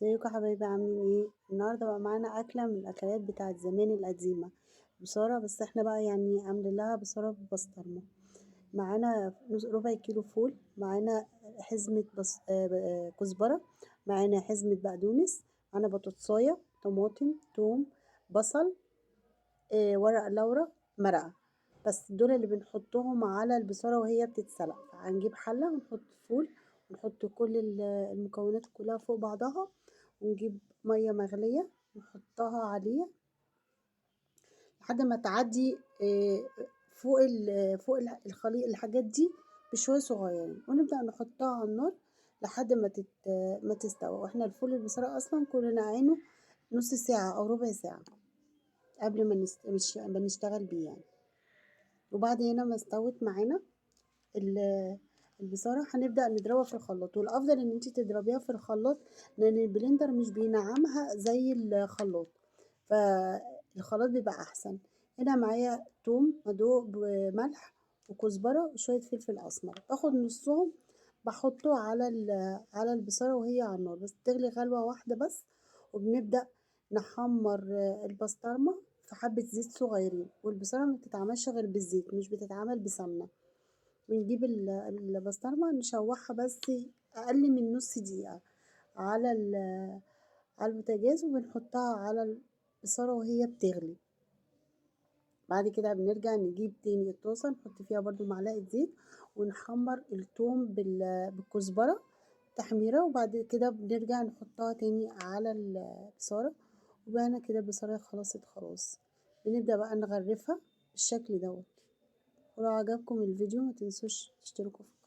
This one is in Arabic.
ازيكم يا حبايبي عاملين ايه؟ النهارده بقى معانا اكله من الاكلات بتاعت زمان القديمه، بصاره. بس احنا بقى يعني عاملين لها بصاره بالبسطرمه. معانا ربع كيلو فول، معانا حزمه بص... كزبره، معانا حزمه بقدونس، معانا بطاطسايه، طماطم، توم، بصل، ورق لورا، مرقه. بس دول اللي بنحطهم على البصاره وهي بتتسلق. هنجيب حله ونحط فول ونحط كل المكونات كلها فوق بعضها، ونجيب ميه مغليه نحطها عليه لحد ما تعدي فوق الخليط الحاجات دي بشويه صغيرين، ونبدا نحطها على النار لحد ما تستوي. واحنا الفول البصاره اصلا كنا نعينه نص ساعه او ربع ساعه قبل ما ما نشتغل بيه يعني. وبعد هنا ما استوت معانا البصارة، هنبدأ نضربها في الخلاط. والأفضل إن انتي تضربيها في الخلاط، لأن البلندر مش بينعمها زي الخلاط، فالخلاط بيبقى أحسن. هنا معايا توم مدوق بملح وكزبرة وشوية فلفل أسمر، باخد نصهم بحطه على البصارة وهي على النار، بس تغلي غلوة واحدة بس. وبنبدأ نحمر البسطرمة في حبة زيت صغيرين. والبصارة ما بتتعملش غير بالزيت، مش بتتعمل بسمنة. بنجيب البسطرمة نشوحها بس أقل من نص دقيقة على على البوتاجاز، وبنحطها على البصارة وهي بتغلي. بعد كده بنرجع نجيب تاني الطاسة، نحط فيها برضو معلقة زيت ونحمر التوم بالكزبرة تحميرة. وبعد كده بنرجع نحطها تاني على البصارة. وبقى كده البصارة خلاص. بنبدأ بقى نغرفها بالشكل دوت. ولو عجبكم الفيديو ما تنسوش تشتركوا في